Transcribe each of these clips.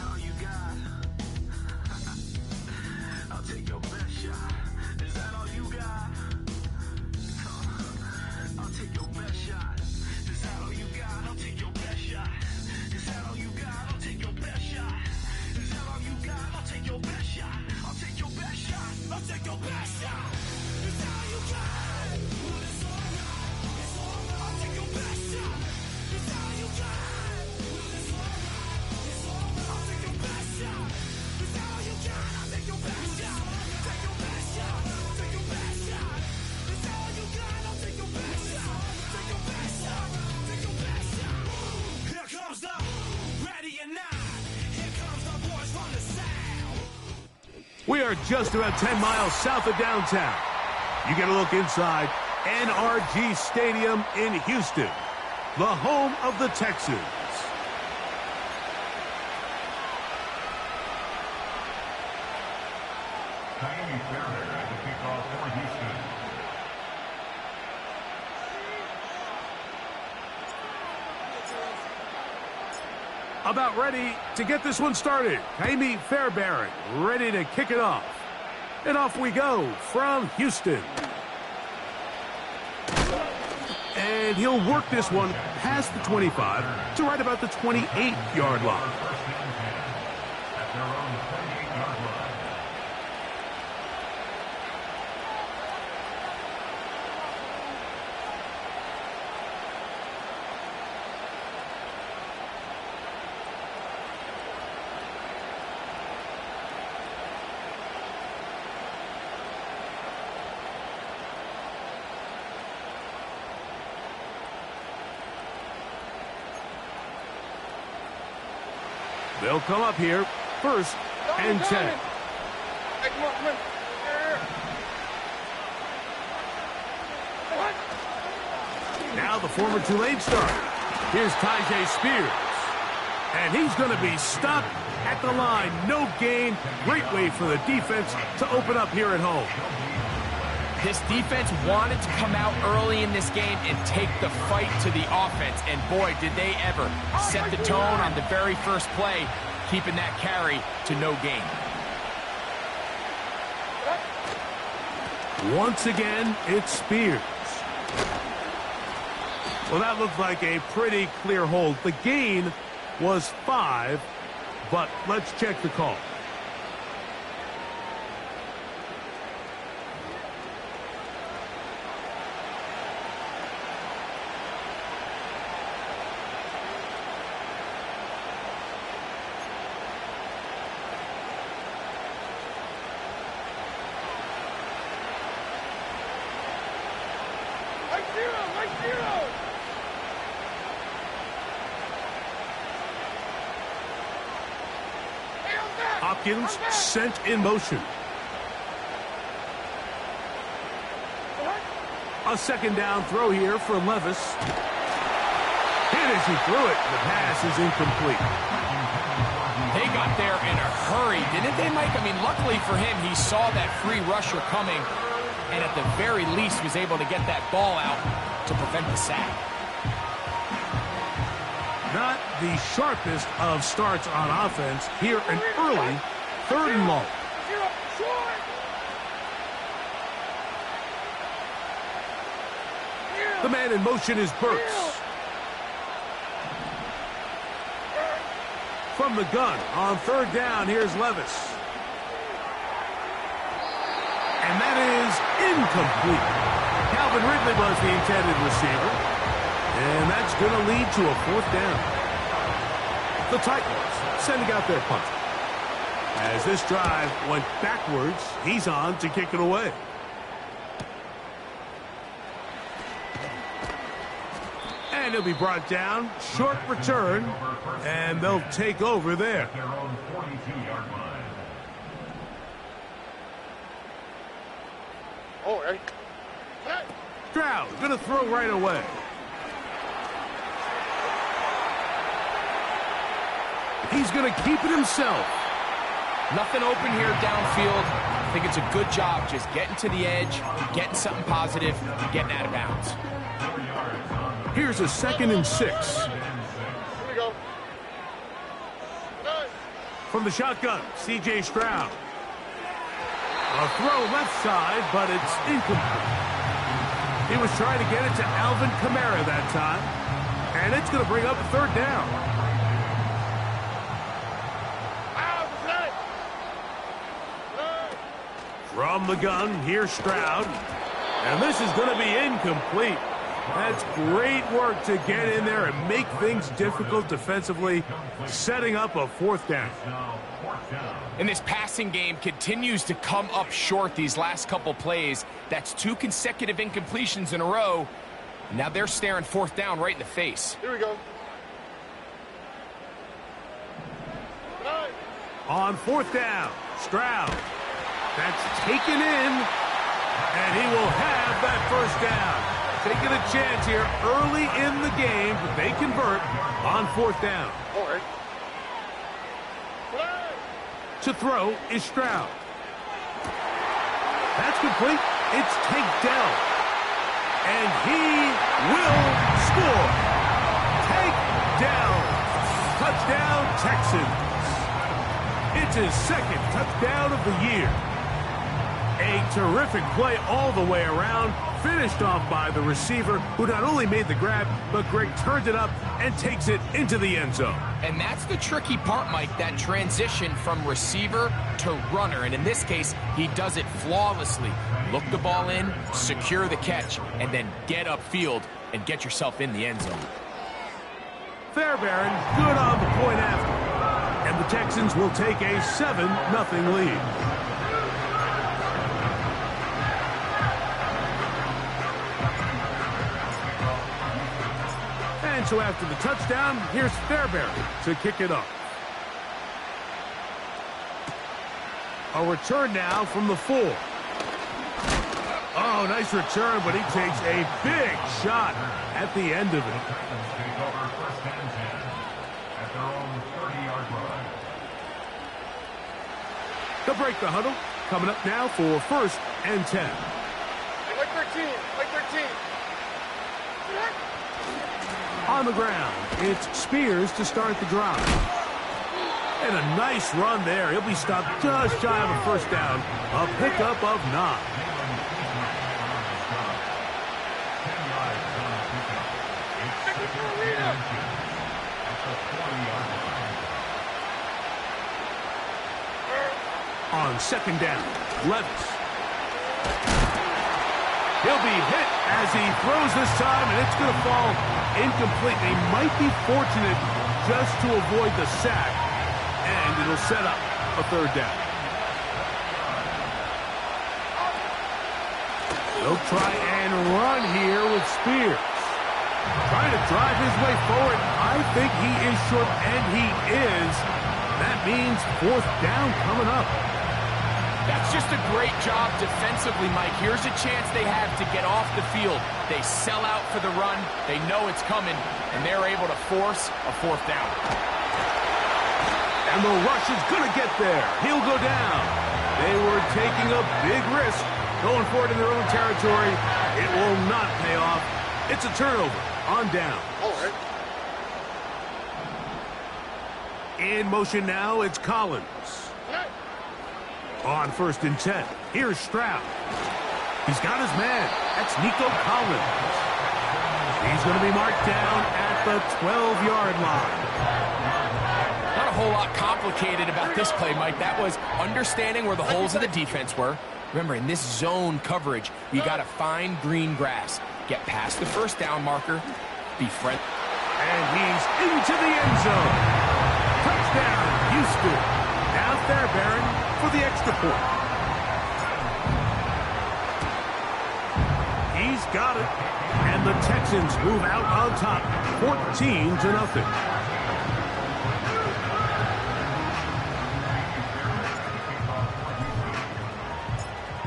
all you got? I'll take your best shot. Is that all you got? I'll take your best shot. Is that all you got? I'll take your best shot. Is that all you got? I'll take your best shot. Is that all you got? I'll take your best shot. I'll take your best shot. I'll take your best shot. Is that all you got? It's alright. It's alright. I'll take your best shot. Is that all you got? It's alright. It's alright. I'll take your best shot. Is that all you got? I'll take your best shot. Take your best shot. Take your best shot. Is that all you got? I'll take your best shot. Take your best shot. Take your best shot. Here comes the ready or not. Here comes the boys from the south. We are just about 10 miles south of downtown. You get a look inside NRG Stadium in Houston, the home of the Texans. About ready to get this one started. Jaime Fairbairn ready to kick it off. And off we go from Houston. And he'll work this one past the 25 to right about the 28-yard line. They'll come up here, 1st and 10. Now the former Tulane star. Here's Tyjae Spears. And he's going to be stopped at the line. No gain. Great way for the defense to open up here at home. This defense wanted to come out early in this game and take the fight to the offense. And boy, did they ever set the tone on the very first play, keeping that carry to no gain. Once again, it's Spears. Well, that looked like a pretty clear hold. The gain was 5, but let's check the call. Hopkins sent in motion. A second down throw here for Levis. Hit as he threw it. The pass is incomplete. They got there in a hurry, didn't they, Mike? I mean, luckily for him, he saw that free rusher coming and at the very least was able to get that ball out to prevent the sack. Not the sharpest of starts on offense. Here an early 3rd and long. The man in motion is Burks. From the gun on 3rd down, here's Levis. And that is incomplete. Calvin Ridley was the intended receiver. And that's going to lead to a 4th down. The Titans sending out their punt. As this drive went backwards, he's on to kick it away. And he'll be brought down. Short return. And they'll take over there. Stroud going to throw right away. He's going to keep it himself. Nothing open here downfield. I think it's a good job just getting to the edge, getting something positive, getting out of bounds. Here's a 2nd and 6. Here we go. From the shotgun, C.J. Stroud. A throw left side, but it's incomplete. He was trying to get it to Alvin Kamara that time. And it's going to bring up a third down. From the gun, here's Stroud. And this is going to be incomplete. That's great work to get in there and make things difficult defensively, setting up a fourth down. And this passing game continues to come up short these last couple plays. That's 2 consecutive incompletions in a row. Now they're staring fourth down right in the face. Here we go. On fourth down, Stroud. That's taken in, and he will have that first down. Taking a chance here early in the game, but they convert on fourth down. All right. To throw is Stroud. That's complete. It's Tank Dell. And he will score. Tank Dell. Touchdown, Texans. It's his second touchdown of the year. A terrific play all the way around, finished off by the receiver, who not only made the grab, but Greg turned it up and takes it into the end zone. And that's the tricky part, Mike, that transition from receiver to runner. And in this case, he does it flawlessly. Look the ball in, secure the catch, and then get upfield and get yourself in the end zone. Fairbairn, good on the point after. And the Texans will take a 7-0 lead. And so after the touchdown, here's Fairbairn to kick it off. A return now from the 4. Oh, nice return, but he takes a big shot at the end of it. They'll break the huddle. Coming up now for 1st and 10. Like 13. Like 13. On the ground, it's Spears to start the drive. And a nice run there. He'll be stopped just shy of a first down. A pickup of 9. On 2nd down, Levis. He'll be hit as he throws this time, and it's going to fall incomplete. They might be fortunate just to avoid the sack, and it'll set up a 3rd down. They'll try and run here with Spears. Trying to drive his way forward. I think he is short, and he is. That means 4th down coming up. That's just a great job defensively, Mike. Here's a chance they have to get off the field. They sell out for the run. They know it's coming, and they're able to force a 4th down. And the rush is going to get there. He'll go down. They were taking a big risk going forward in their own territory. It will not pay off. It's a turnover on down. All right. In motion now, it's Collins. On 1st and 10, here's Stroud. He's got his man. That's Nico Collins. He's going to be marked down at the 12-yard line. Not a whole lot complicated about this play, Mike. That was understanding where the holes of the defense were. Remember, in this zone coverage, you got to find green grass. Get past the 1st down marker. Be friendly. And he's into the end zone. Touchdown, Houston. Now Fairbairn for the extra point. He's got it. And the Texans move out on top, 14-0.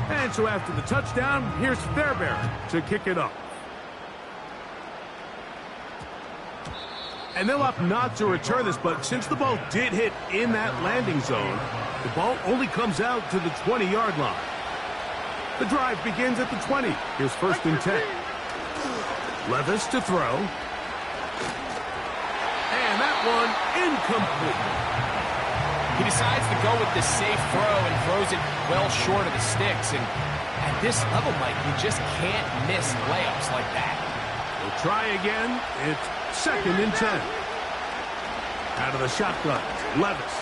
And so after the touchdown, here's Fairbairn to kick it off. And they'll opt not to return this, but since the ball did hit in that landing zone, the ball only comes out to the 20-yard line. The drive begins at the 20. Here's 1st and 10. Levis to throw. And that one incomplete. He decides to go with the safe throw and throws it well short of the sticks. And at this level, Mike, you just can't miss layups like that. We'll try again. It's 2nd and 10. Out of the shotgun, Levis.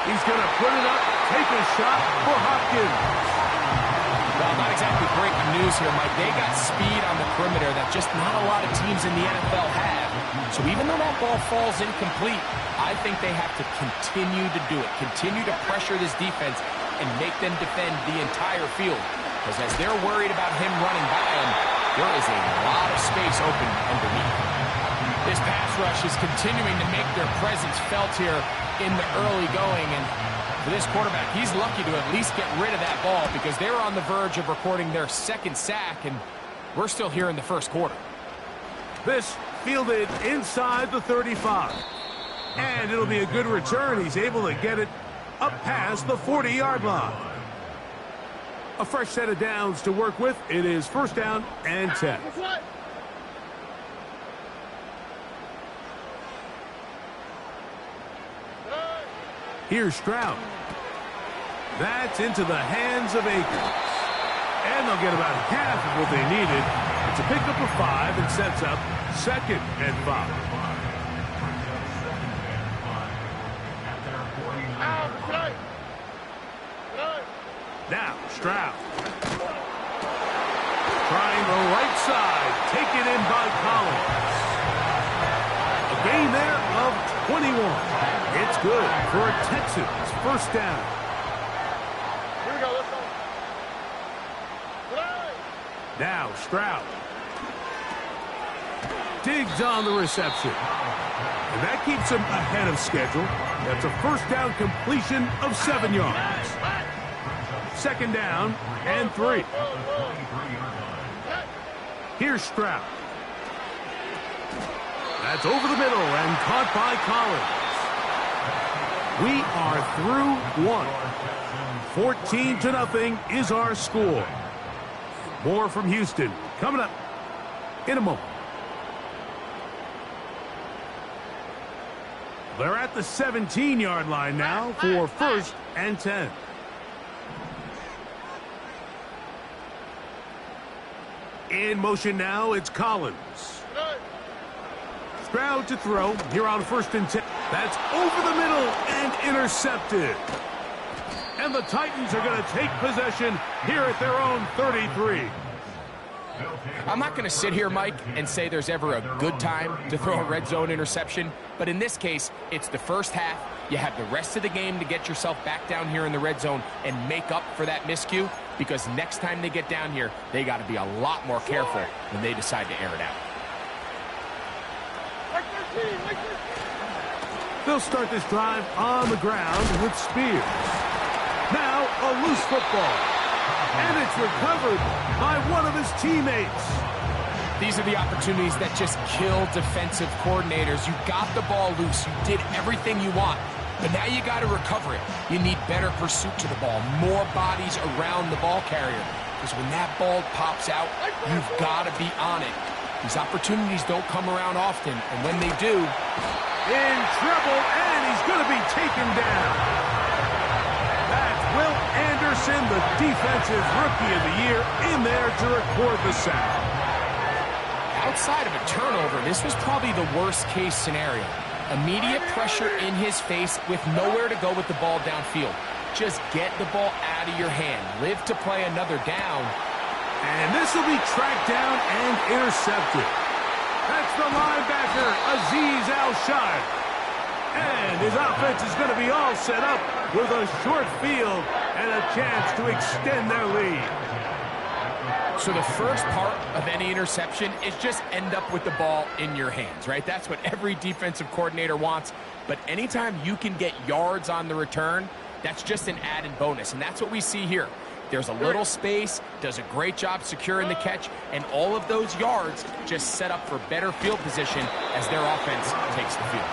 He's going to put it up, take a shot for Hopkins. Well, not exactly breaking news here, Mike. They got speed on the perimeter that just not a lot of teams in the NFL have. So even though that ball falls incomplete, I think they have to continue to do it, continue to pressure this defense and make them defend the entire field. Because as they're worried about him running by them, there is a lot of space open underneath. This pass rush is continuing to make their presence felt here in the early going. And for this quarterback, he's lucky to at least get rid of that ball because they were on the verge of recording their 2nd sack, and we're still here in the 1st quarter. This fielded inside the 35. And it'll be a good return. He's able to get it up past the 40-yard line. A fresh set of downs to work with. It is 1st down and 10. Here's Stroud. That's into the hands of Akers. And they'll get about half of what they needed. It's a pickup of 5 and sets up 2nd and 5. Now, Stroud. Trying the right side. Taken in by Collins. A gain there of 21. It's good for a Texans 1st down. Here we go, let's go. Now, Stroud. Digs on the reception. And that keeps him ahead of schedule. That's a 1st down completion of 7 yards. 2nd down and 3. Here's Stroud. That's over the middle and caught by Collins. We are through 1. 14-0 is our score. More from Houston coming up in a moment. They're at the 17-yard line now for 1st and 10. In motion now, it's Collins. Stroud to throw here on 1st and 10. That's over the middle and intercepted. And the Titans are going to take possession here at their own 33. I'm not going to sit here, Mike, and say there's ever a good time to throw a red zone interception. But in this case, it's the 1st half. You have the rest of the game to get yourself back down here in the red zone and make up for that miscue. Because next time they get down here, they got to be a lot more careful when they decide to air it out. They'll start this drive on the ground with Spears. Now a loose football. And it's recovered by one of his teammates. These are the opportunities that just kill defensive coordinators. You got the ball loose. You did everything you want. But now you got to recover it. You need better pursuit to the ball, more bodies around the ball carrier. Because when that ball pops out, you've got to be on it. These opportunities don't come around often, and when they do... In trouble, and he's going to be taken down. That's Will Anderson, the defensive rookie of the year, in there to record the sack. Outside of a turnover, this was probably the worst-case scenario. Immediate pressure in his face with nowhere to go with the ball downfield. Just get the ball out of your hand. Live to play another down. And this will be tracked down and intercepted. That's the linebacker, Azeez Al-Shire. And his offense is going to be all set up with a short field and a chance to extend their lead. So the first part of any interception is just end up with the ball in your hands, right? That's what every defensive coordinator wants. But anytime you can get yards on the return, that's just an added bonus. And that's what we see here. There's a little space, does a great job securing the catch, and all of those yards just set up for better field position as their offense takes the field.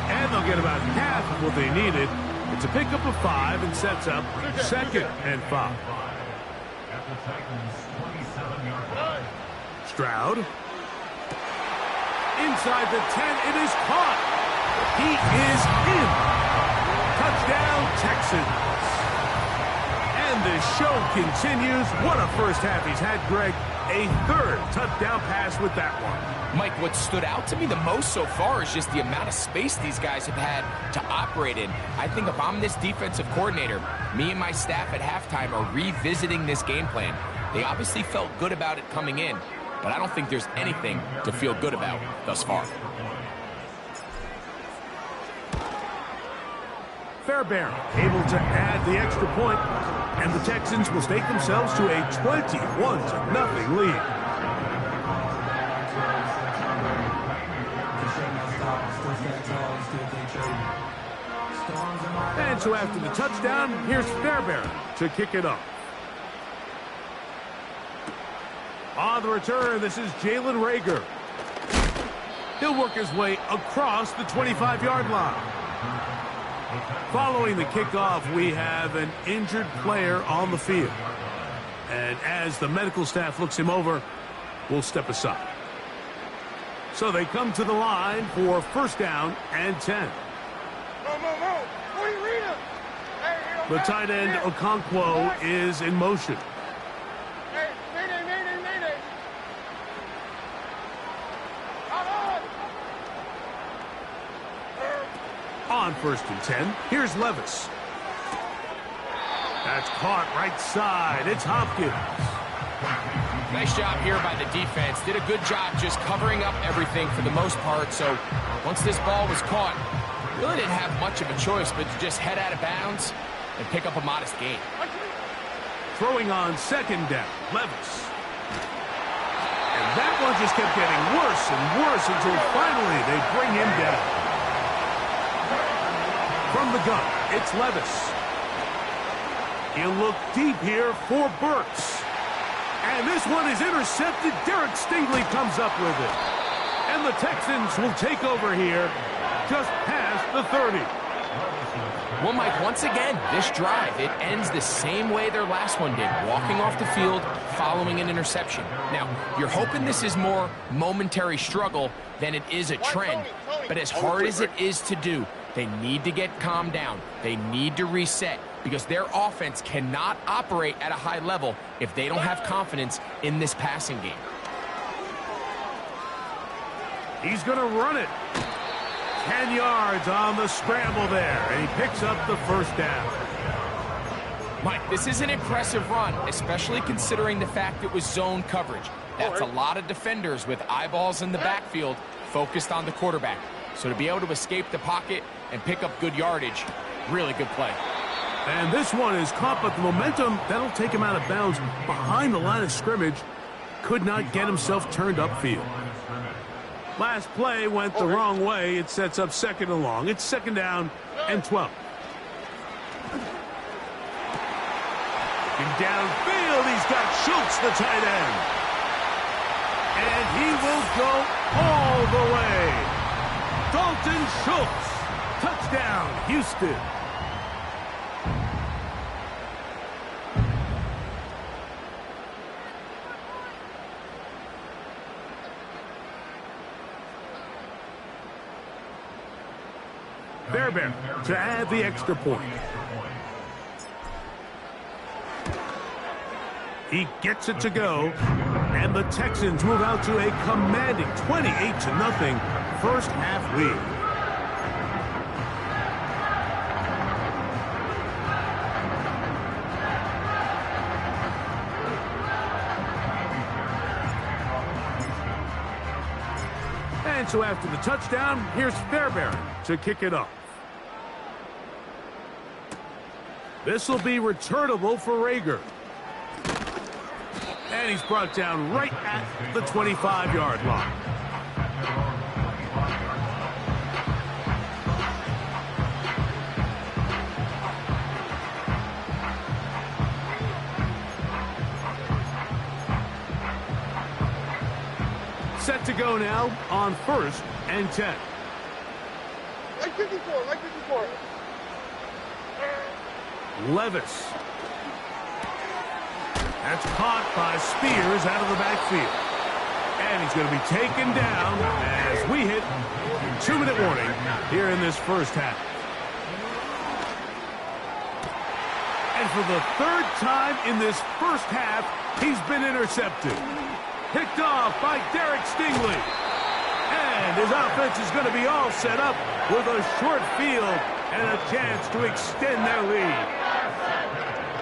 And they'll get about half of what they needed. It's a pickup of 5 and sets up 2nd and 5. Stroud. Inside the 10, it is caught. He is in. Touchdown, Texans. And the show continues. What a first half he's had, Greg. A third touchdown pass with that one. Mike, what stood out to me the most so far is just the amount of space these guys have had to operate in. I think if I'm this defensive coordinator, me and my staff at halftime are revisiting this game plan. They obviously felt good about it coming in, but I don't think there's anything to feel good about thus far. Fairbairn able to add the extra point, and the Texans will stake themselves to a 21-0 lead. And so after the touchdown, here's Fairbairn to kick it off. On the return, this is Jalen Reagor. He'll work his way across the 25-yard line. Following the kickoff, we have an injured player on the field. And as the medical staff looks him over, we'll step aside. So they come to the line for first down and 10. The tight end, Okonkwo, is in motion. On first and 10, here's Levis. That's caught right side. It's Hopkins. Nice job here by the defense. Did a good job just covering up everything for the most part. So once this ball was caught, really didn't have much of a choice but to just head out of bounds and pick up a modest gain. Throwing on second down, Levis. And that one just kept getting worse and worse until finally they bring him down. From the gun, it's Levis. He'll look deep here for Burks. And this one is intercepted. Derek Stingley comes up with it. And the Texans will take over here just past the 30. Well, Mike, once again, this drive, it ends the same way their last one did, walking off the field following an interception. Now, you're hoping this is more momentary struggle than it is a trend, but as hard as it is to do, they need to get calmed down. They need to reset because their offense cannot operate at a high level if they don't have confidence in this passing game. He's going to run it. 10 yards on the scramble there, and he picks up the first down. Mike, this is an impressive run, especially considering the fact it was zone coverage. That's a lot of defenders with eyeballs in the backfield focused on the quarterback. So to be able to escape the pocket and pick up good yardage, really good play. And this one is caught, but the momentum, that'll take him out of bounds behind the line of scrimmage. Could not get himself turned upfield. Last play went the wrong way. It sets up second and long. It's second down and 12. And downfield, he's got Schultz, the tight end. And he will go all the way. Dalton Schultz. Touchdown, Houston. Fairbairn to add the extra point. He gets it to go, and the Texans move out to a commanding 28-0 first half lead. And so after the touchdown, here's Fairbairn to kick it off. This will be returnable for Reagor. And he's brought down right at the 25-yard line. Set to go now on first and 10. Like 54, like 54. Levis. That's caught by Spears out of the backfield. And he's going to be taken down as we hit 2-minute warning here in this first half. for the third time in this first half, he's been intercepted. Picked off by Derek Stingley. And his offense is going to be all set up with a short field and a chance to extend their lead.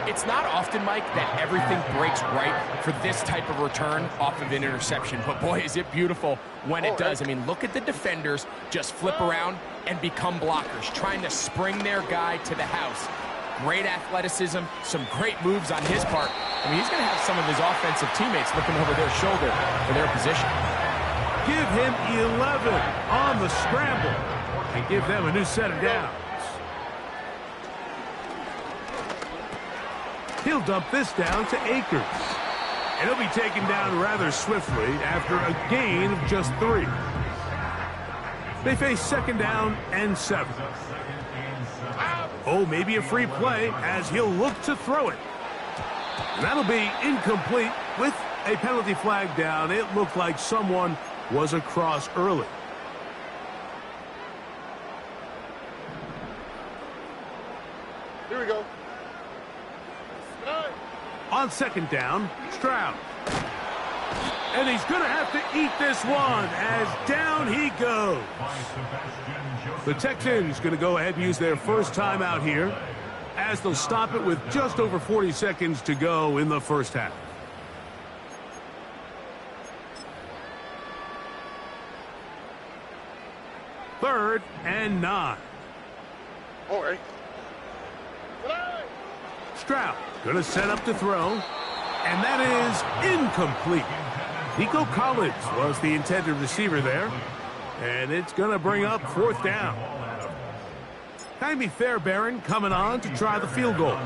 It's not often, Mike, that everything breaks right for this type of return off of an interception. But, boy, is it beautiful when it does. I mean, look at the defenders just flip around and become blockers, trying to spring their guy to the house. Great athleticism, some great moves on his part. I mean, he's going to have some of his offensive teammates looking over their shoulder for their position. Give him 11 on the scramble and give them a new set of downs. He'll dump this down to Akers. And he'll be taken down rather swiftly after a gain of just 3. They face 2nd down and 7. Oh, maybe a free play as he'll look to throw it. And that'll be incomplete with a penalty flag down. It looked like someone was across early. Here we go. On 2nd down, Stroud. And he's going to have to eat this one as down he goes. The Texans going to go ahead and use their first timeout here as they'll stop it with just over 40 seconds to go in the first half. Third and 9. All right. Stroud going to set up to throw, and that is incomplete. Nico Collins was the intended receiver there, and it's going to bring up 4th down. Jaime Fairbairn coming on to try the field goal.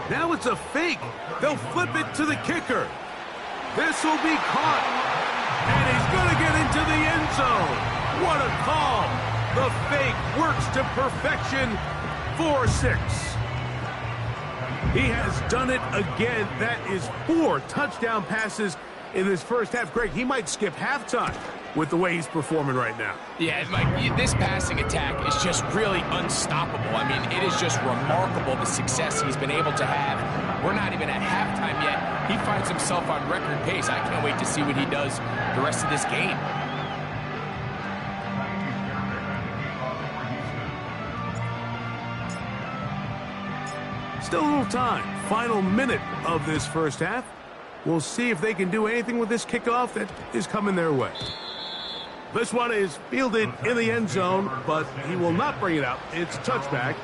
Now it's a fake. They'll flip it to the kicker. This will be caught, and he's going to get into the end zone. What a call. The fake works to perfection. 4-6. He has done it again. That is 4 touchdown passes in this first half. Greg, he might skip halftime with the way he's performing right now. Yeah, Mike, this passing attack is just really unstoppable. I mean, it is just remarkable the success he's been able to have. We're not even at halftime yet. He finds himself on record pace. I can't wait to see what he does the rest of this game. Still a little time. Final minute of this first half. We'll see if they can do anything with this kickoff that is coming their way. This one is fielded in the end zone, but he will not bring it out. It's touchback,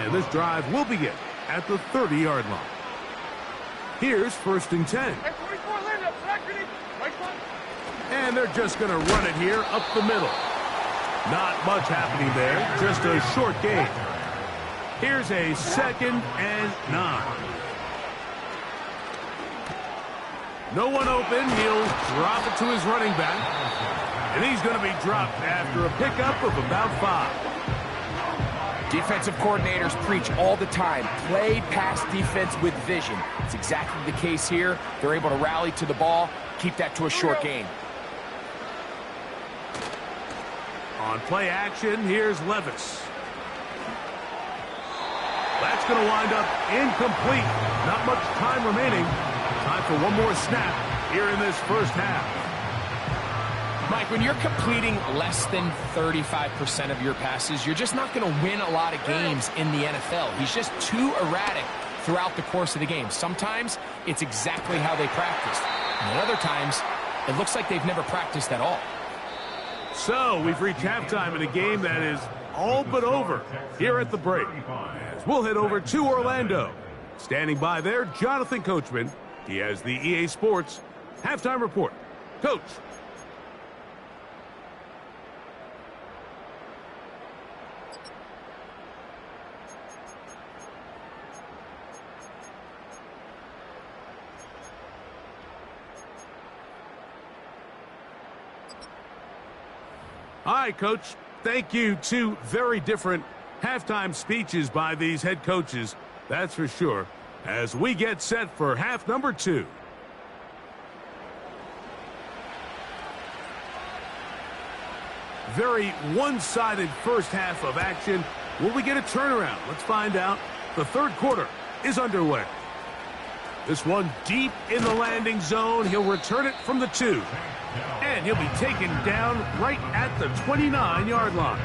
and this drive will begin at the 30-yard line. Here's 1st and 10. And they're just going to run it here up the middle. Not much happening there, just a short gain. Here's a 2nd and 9. No one open. He'll drop it to his running back. And he's going to be dropped after a pickup of about 5. Defensive coordinators preach all the time, play pass defense with vision. It's exactly the case here. They're able to rally to the ball, keep that to a short gain. On play action, here's Levis. That's going to wind up incomplete. Not much time remaining. Time for one more snap here in this first half. Mike, when you're completing less than 35% of your passes, you're just not going to win a lot of games in the NFL. He's just too erratic throughout the course of the game. Sometimes it's exactly how they practiced. And at other times, it looks like they've never practiced at all. So we've reached halftime in a game that is all but over here at the break. As we'll head over to Orlando. Standing by there, Jonathan Coachman. He has the EA Sports halftime report. Coach. All right, Coach. Thank you. 2 very different halftime speeches by these head coaches. That's for sure. As we get set for half number 2. Very one-sided first half of action. Will we get a turnaround? Let's find out. The third quarter is underway. This one deep in the landing zone. He'll return it from the 2. And he'll be taken down right at the 29-yard line.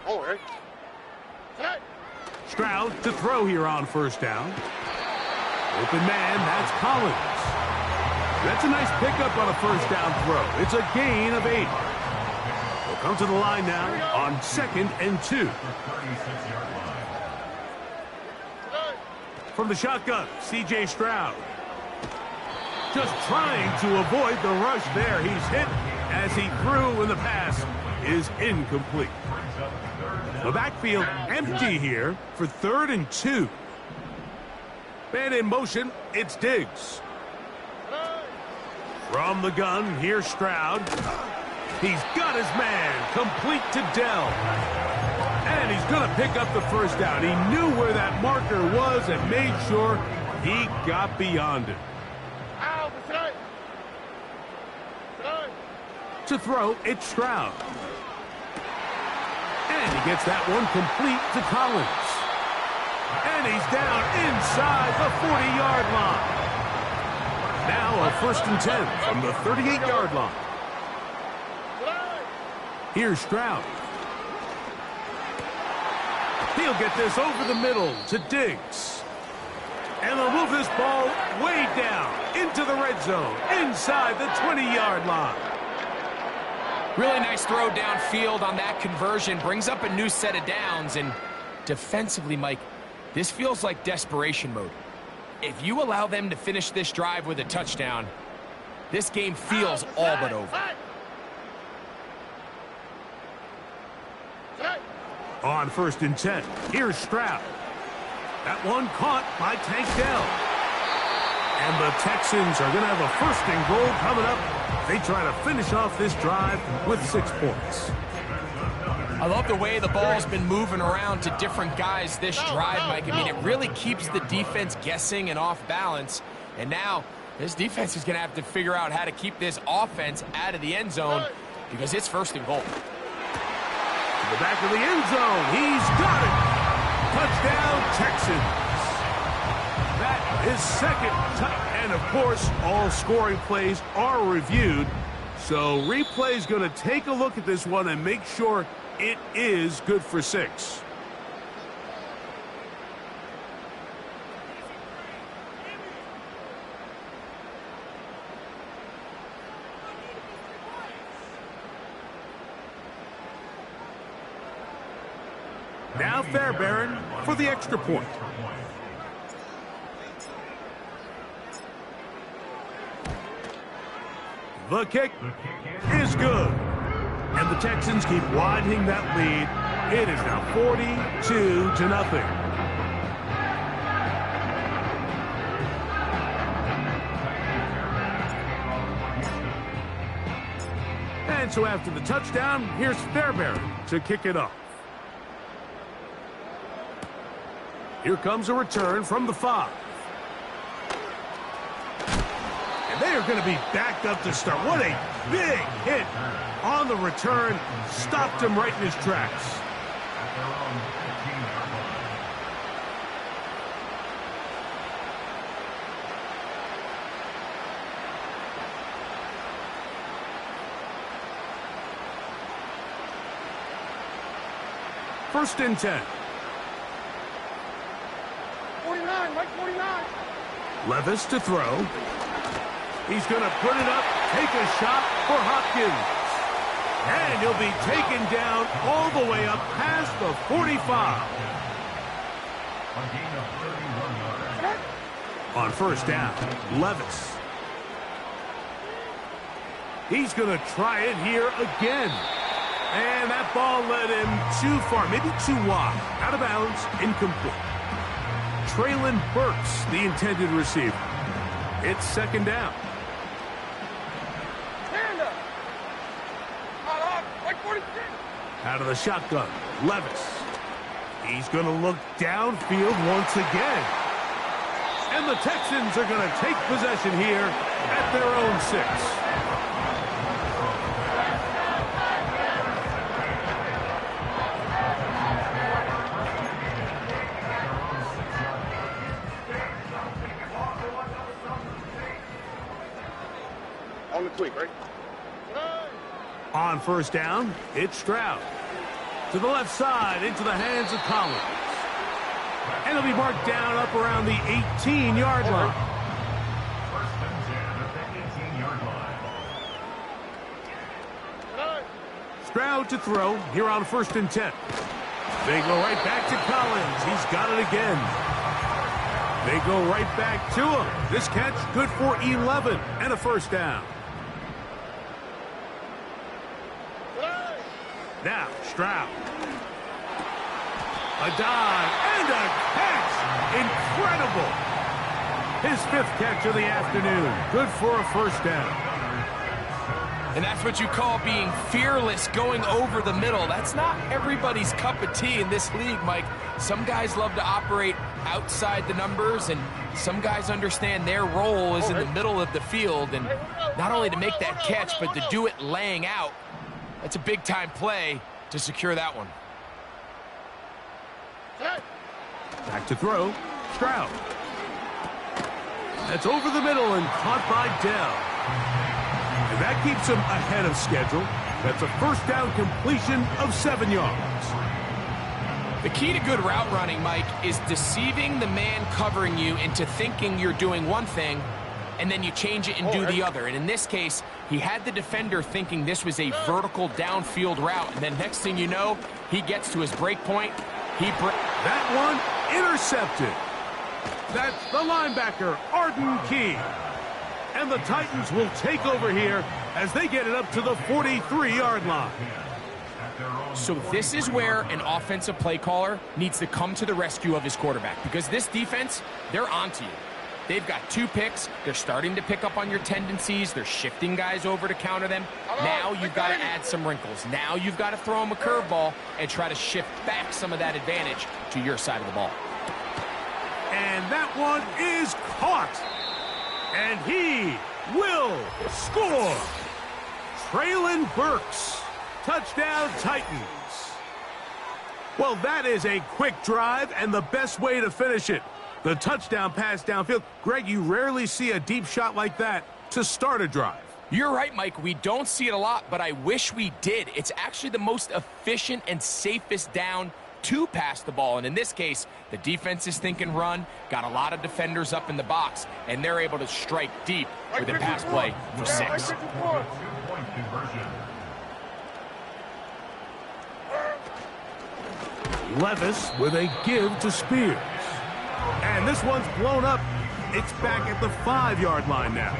All right. Set. Stroud to throw here on first down. Open man, that's Collins. That's a nice pickup on a first down throw. It's a gain of 8. He'll come to the line now on 2nd and 2. From the shotgun, C.J. Stroud. Just trying to avoid the rush there. He's hit as he threw, and the pass is incomplete. The backfield empty here for 3rd and 2. Man in motion, it's Diggs. From the gun, here's Stroud. He's got his man, complete to Dell. And he's going to pick up the first down. He knew where that marker was and made sure he got beyond it. To throw, it's Stroud. And he gets that one complete to Collins. And he's down inside the 40-yard line. Now a 1st and 10 from the 38-yard line. Here's Stroud. He'll get this over the middle to Diggs. And they'll move this ball way down into the red zone, inside the 20-yard line. Really nice throw downfield on that conversion. Brings up a new set of downs. And defensively, Mike, this feels like desperation mode. If you allow them to finish this drive with a touchdown, this game feels all but over. On 1st and 10, here's Stroud. That one caught by Tank Dell. And the Texans are going to have a 1st and goal coming up. They try to finish off this drive with 6 points. I love the way the ball's been moving around to different guys this drive, Mike. I mean, it really keeps the defense guessing and off balance. And now this defense is going to have to figure out how to keep this offense out of the end zone because it's 1st and goal. To the back of the end zone. He's got it. Touchdown, Texans. That is 2nd. And, of course, all scoring plays are reviewed. So replay's going to take a look at this one and make sure it is good for 6. Now Fairbairn for the extra point. The kick is good. And the Texans keep widening that lead. It is now 42-0. And so after the touchdown, here's Fairbairn to kick it off. Here comes a return from the 5. And they are going to be backed up to start. What a big hit on the return. Stopped him right in his tracks. First and 10. 49, Mike 49. Levis to throw. He's going to put it up, take a shot for Hopkins. And he'll be taken down all the way up past the 45. On first down, Levis. He's going to try it here again. And that ball led him too far, maybe too wide. Out of bounds, incomplete. Traylon Burks, the intended receiver. It's second down. Out of the shotgun, Levis. He's going to look downfield once again. And the Texans are going to take possession here at their own 6. On the tweak, right? On first down, it's Stroud. To the left side, into the hands of Collins. And it'll be marked down up around the 18-yard line. First and 10 at the 18-yard line. Stroud to throw here on first and 10. They go right back to Collins. He's got it again. They go right back to him. This catch good for 11 and a first down. Now, Stroud. A dive and a catch. Incredible. His 5th catch of the afternoon. Good for a first down. And that's what you call being fearless, going over the middle. That's not everybody's cup of tea in this league, Mike. Some guys love to operate outside the numbers, and some guys understand their role is in the middle of the field. And not only to make that catch, but to do it laying out. That's a big-time play to secure that one. Back to throw. Stroud. That's over the middle and caught by Dell. And that keeps him ahead of schedule. That's a first down completion of 7 yards. The key to good route running, Mike, is deceiving the man covering you into thinking you're doing one thing, and then you change it and do the other. And in this case, he had the defender thinking this was a vertical downfield route. And then next thing you know, he gets to his break point. That one intercepted. That's the linebacker, Arden Key. And the Titans will take over here as they get it up to the 43-yard line. So this is where an offensive play caller needs to come to the rescue of his quarterback, because this defense, they're onto you. They've got 2 picks. They're starting to pick up on your tendencies. They're shifting guys over to counter them. Now you've got to add some wrinkles. Now you've got to throw them a curveball and try to shift back some of that advantage to your side of the ball. And that one is caught. And he will score. Traylon Burks. Touchdown, Titans. Well, that is a quick drive and the best way to finish it. The touchdown pass downfield. Greg, you rarely see a deep shot like that to start a drive. You're right, Mike. We don't see it a lot, but I wish we did. It's actually the most efficient and safest down to pass the ball. And in this case, the defense is thinking run, got a lot of defenders up in the box, and they're able to strike deep with a pass play for 6. Levis with a give to Spears. And this one's blown up. It's back at the 5-yard line now.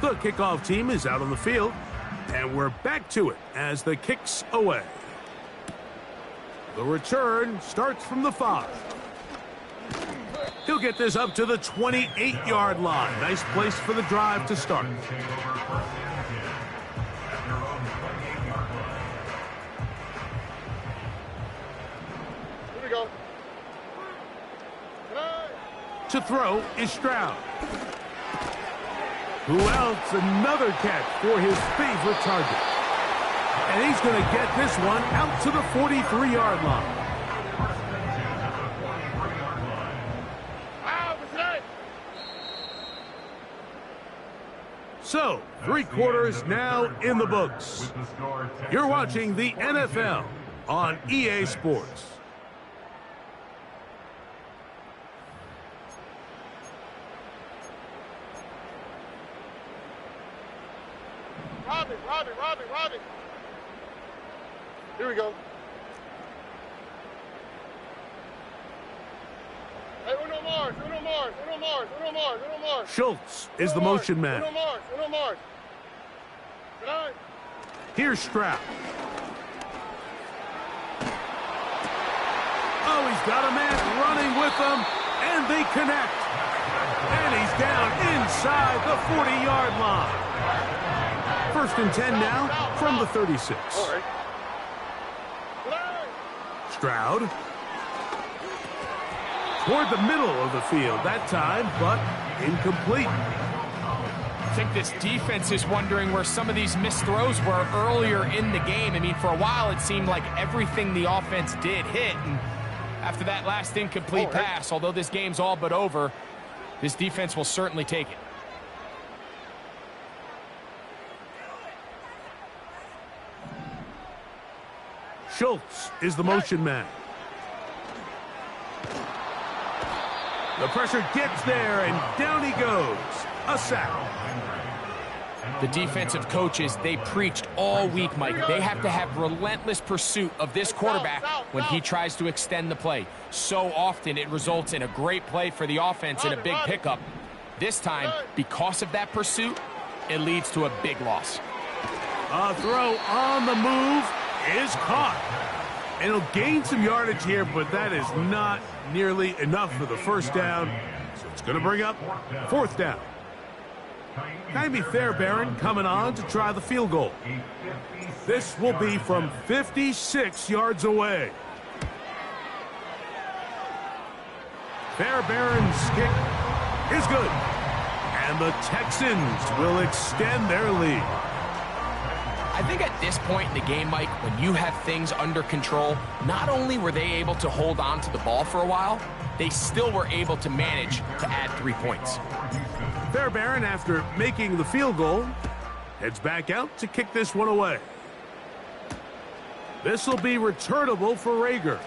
The kickoff team is out on the field, and we're back to it as the kick's away. The return starts from the 5. He'll get this up to the 28-yard line. Nice place for the drive to start. Here we go. To throw is Stroud. Who else? Another catch for his favorite target. And he's going to get this one out to the 43-yard line. So, 3 quarters now in the books. You're watching the NFL on EA Sports. Robbie. Here we go. Hey, Uno Mars. Schultz is the motion man. Uno Mars. Good night. Here's Stroud. Oh, he's got a man running with them, and they connect. And he's down inside the 40-yard line. First and 10 now from the 36. All right. Stroud. Toward the middle of the field that time, but incomplete. I think this defense is wondering where some of these missed throws were earlier in the game. I mean, for a while, it seemed like everything the offense did hit. And after that last incomplete pass, although this game's all but over, this defense will certainly take it. Schultz is the motion man. The pressure gets there, and down he goes. A sack. The defensive coaches, they preached all week, Mike. They have to have relentless pursuit of this quarterback when he tries to extend the play. So often it results in a great play for the offense and a big pickup. This time, because of that pursuit, it leads to a big loss. A throw on the move is caught. And it'll gain some yardage here, but that is not nearly enough for the first down. So it's going to bring up fourth down. Jaime Fairbairn coming on to try the field goal. This will be from 56 yards away. Fairbairn's kick is good. And the Texans will extend their lead. I think at this point in the game, Mike, when you have things under control, not only were they able to hold on to the ball for a while, they still were able to manage to add 3 points. Fairbairn, after making the field goal, heads back out to kick this one away. This will be returnable for Rager.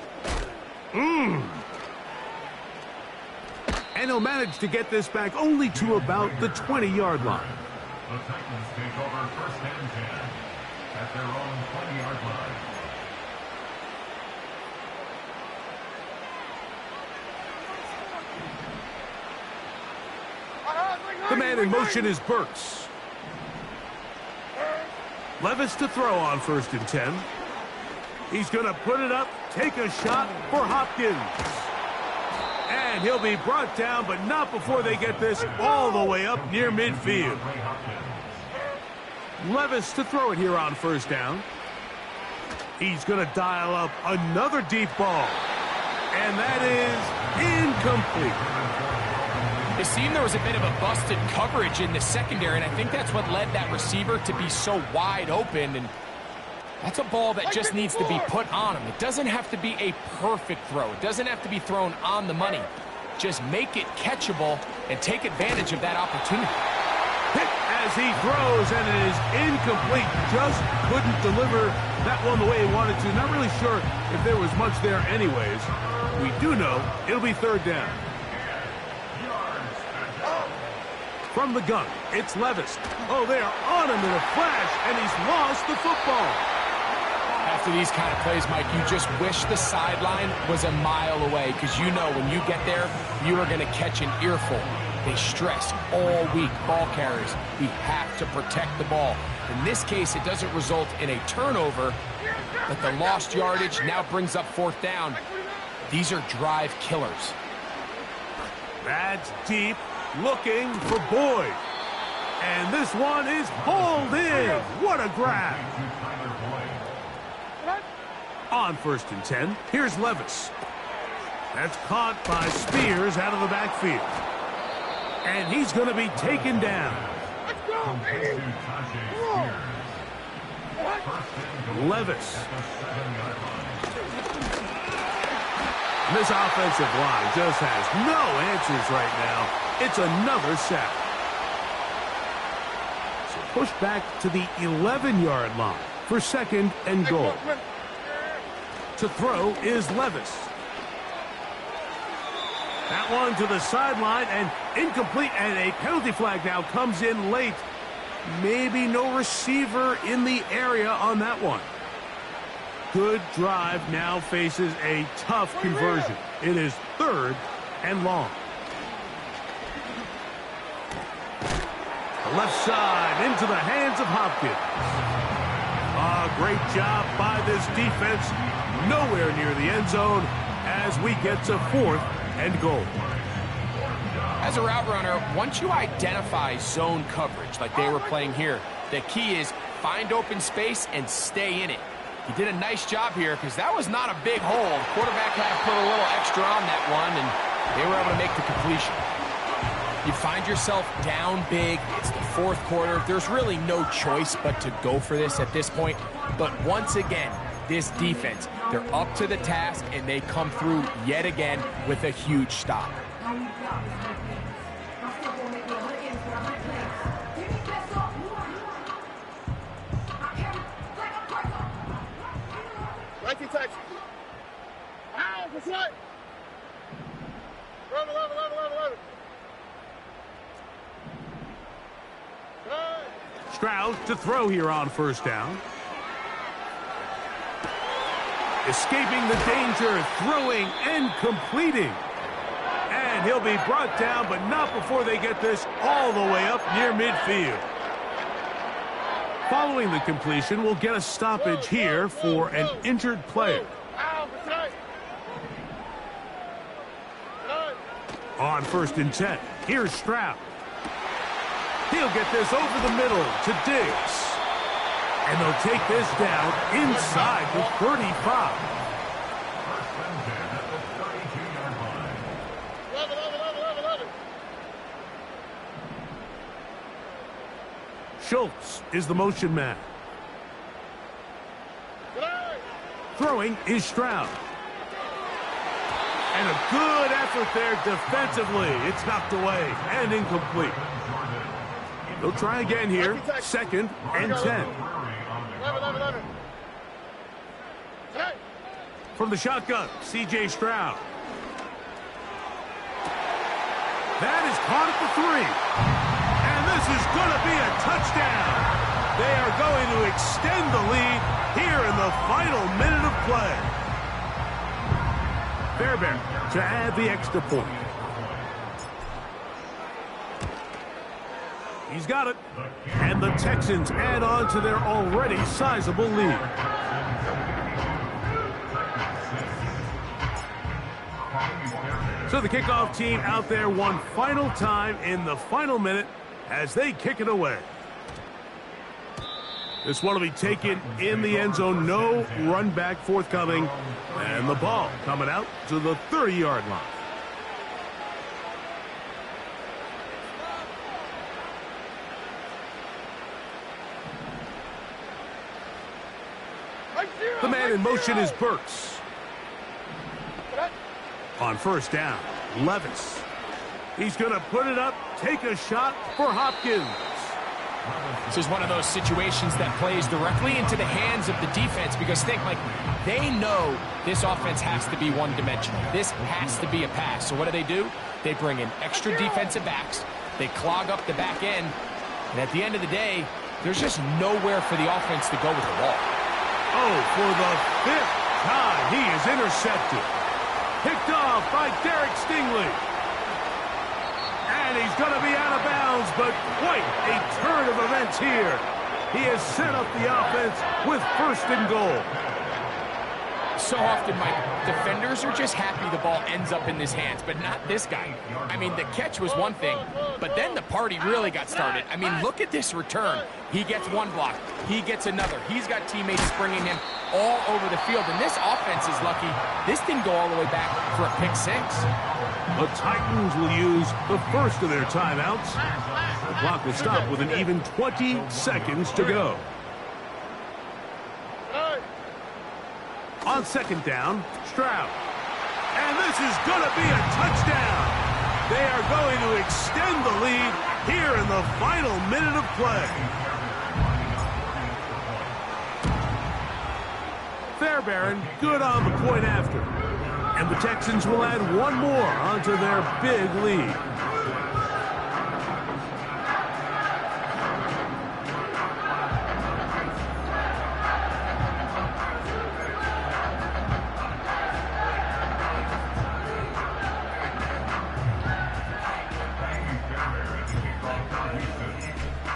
And he'll manage to get this back only to about the 20-yard line. The Titans take over first and 10 at their own 20-yard line. The man in motion is Burks. Levis to throw on first and 10. He's going to put it up, take a shot for Hopkins. And he'll be brought down, but not before they get this all the way up near midfield. Levis to throw it here on first down. He's going to dial up another deep ball. And that is incomplete. It seemed there was a bit of a busted coverage in the secondary, and I think that's what led that receiver to be so wide open. And that's a ball that just needs to be put on him. It doesn't have to be a perfect throw. It doesn't have to be thrown on the money. Just make it catchable and take advantage of that opportunity. Hit as he throws, and it is incomplete. Just couldn't deliver that one the way he wanted to. Not really sure if there was much there anyways. We do know it'll be third down. From the gun, it's Levis. Oh, they are on him in a flash, and he's lost the football. After these kind of plays, Mike, you just wish the sideline was a mile away, because you know when you get there, you are going to catch an earful. They stress all week, ball carriers. We have to protect the ball. In this case, it doesn't result in a turnover, but the lost yardage now brings up fourth down. These are drive killers. That's deep, looking for Boyd. And this one is hauled in. What a grab. On first and 10, here's Levis. That's caught by Spears out of the backfield. And he's going to be taken down. Levis. This offensive line just has no answers right now. It's another sack. So push back to the 11-yard line for second and goal. To throw is Levis. That one to the sideline and incomplete, and a penalty flag now comes in late. Maybe no receiver in the area on that one. Good drive now faces a tough conversion. It is third and long. The left side into the hands of Hopkins. Great job by this defense. Nowhere near the end zone as we get to fourth and goal. As a route runner, once you identify zone coverage like they were playing here, The key is find open space and stay in it. He did a nice job here because that was not a big hole. The quarterback had to put a little extra on that one, and they were able to make the completion. You find yourself down big. It's the fourth quarter. There's really no choice but to go for this at this point. But once again, this defense, they're up to the task, and they come through yet again with a huge stop. Right to Texas. Ow, that's right. 11. Stroud to throw here on first down. Escaping the danger, throwing and completing. And he'll be brought down, but not before they get this all the way up near midfield. Following the completion, we'll get a stoppage here for an injured player. On 1st and 10, here's Stroud. He'll get this over the middle to Diggs. And they'll take this down inside the 35. 11. Schultz is the motion man. Throwing is Stroud. And a good effort there defensively. It's knocked away and incomplete. They'll try again here. 2nd and 10. 11. From the shotgun, C.J. Stroud. That is caught at the 3. And this is going to be a touchdown. They are going to extend the lead here in the final minute of play. Fairbairn to add the extra point. He's got it. And the Texans add on to their already sizable lead. So the kickoff team out there one final time in the final minute as they kick it away. This one will be taken in the end zone. No run back forthcoming. And the ball coming out to the 30-yard line. The man in motion is Burks. On 1st down, Levis. He's going to put it up, take a shot for Hopkins. This is one of those situations that plays directly into the hands of the defense because they know this offense has to be one-dimensional. This has to be a pass. So what do? They bring in extra defensive backs. They clog up the back end. And at the end of the day, there's just nowhere for the offense to go with the ball. Oh, for the 5th time, he is intercepted. Picked off by Derek Stingley. And he's going to be out of bounds, but quite a turn of events here. He has set up the offense with 1st and goal. So often, Mike, defenders are just happy the ball ends up in his hands, but not this guy. I mean, the catch was one thing, but then the party really got started. I mean, look at this return. He gets one block. He gets another. He's got teammates springing him all over the field, and this offense is lucky. This didn't go all the way back for a pick 6. The Titans will use the first of their timeouts. The clock will stop with an even 20 seconds to go. On 2nd down, Stroud. And this is going to be a touchdown. They are going to extend the lead here in the final minute of play. Fairbairn good on the point after. And the Texans will add one more onto their big lead.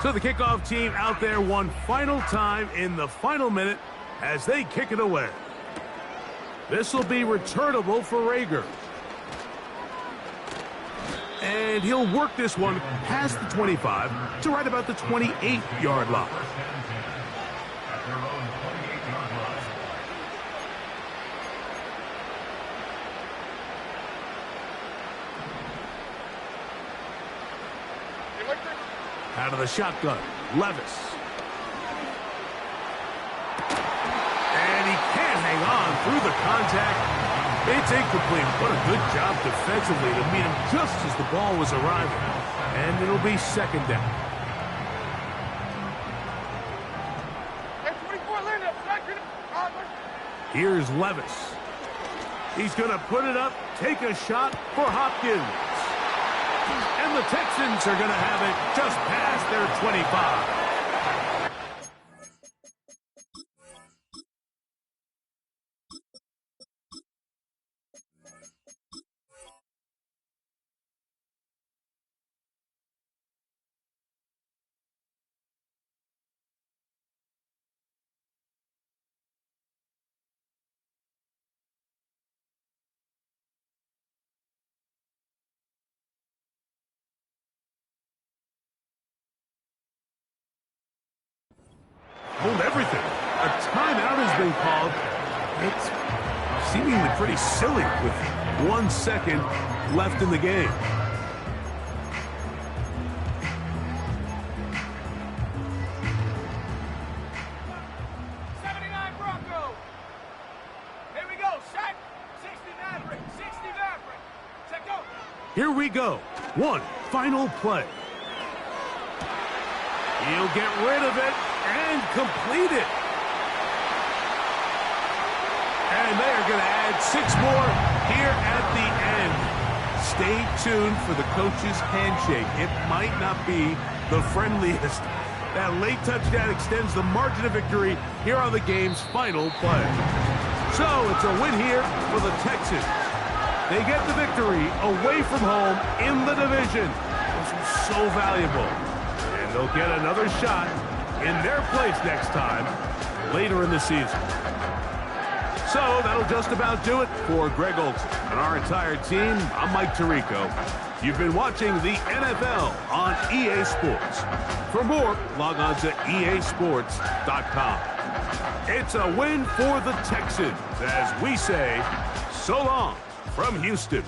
So the kickoff team out there one final time in the final minute as they kick it away. This will be returnable for Rager. And he'll work this one past the 25 to right about the 28-yard line. First and 10 at their own 28-yard line. Out of the shotgun, Levis. And he can't hang on through the contact. It's incomplete. What a good job defensively to meet him just as the ball was arriving. And it'll be second down. Here's Levis. He's going to put it up, take a shot for Hopkins. And the Texans are going to have it just past their 25. Hold everything. A timeout has been called. It's seemingly pretty silly with 1 second left in the game. Here we go. One final play. He'll get rid of it and complete it. And they are going to add 6 more here at the end. Stay tuned for the coach's handshake. It might not be the friendliest. That late touchdown extends the margin of victory here on the game's final play. So it's a win here for the Texans. They get the victory away from home in the division. This was so valuable. And they'll get another shot in their place next time later in the season. So that'll just about do it for Greg Olson and our entire team. I'm Mike Tirico. You've been watching the NFL on EA Sports. For more, log on to easports.com. It's a win for the Texans as we say so long from Houston.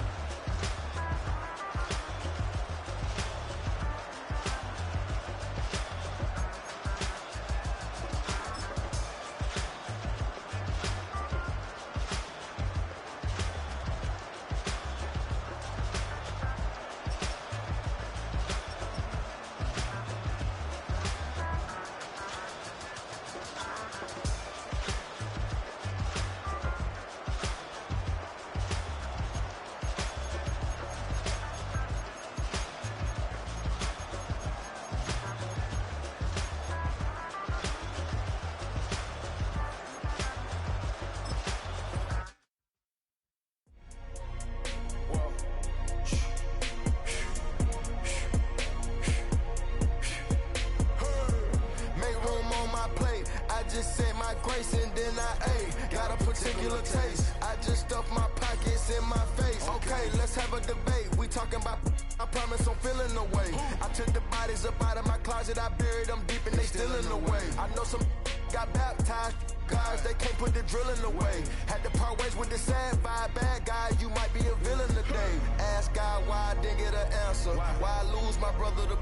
Just said my grace and then I ate. Got a particular taste. I just stuffed my pockets in my face. Okay, let's have a debate. We talking about, I promise I'm feeling the way. I took the bodies up out of my closet. I buried them deep and they still in the way. I know some got baptized. Guys, they can't put the drilling away. Had to part ways with the sad vibe. Bad guy, you might be a villain today. Ask God why I didn't get an answer. Why I lose my brother to...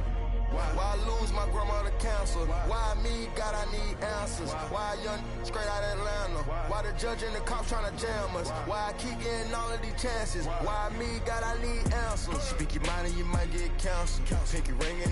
Why I lose my grandma to cancer? Why me? God, I need answers. Why a young straight out of Atlanta? Why the judge and the cops trying to jam us? Why I keep getting all of these chances? Why me? God, I need answers. Speak your mind and you might get cancer. Pinky ring in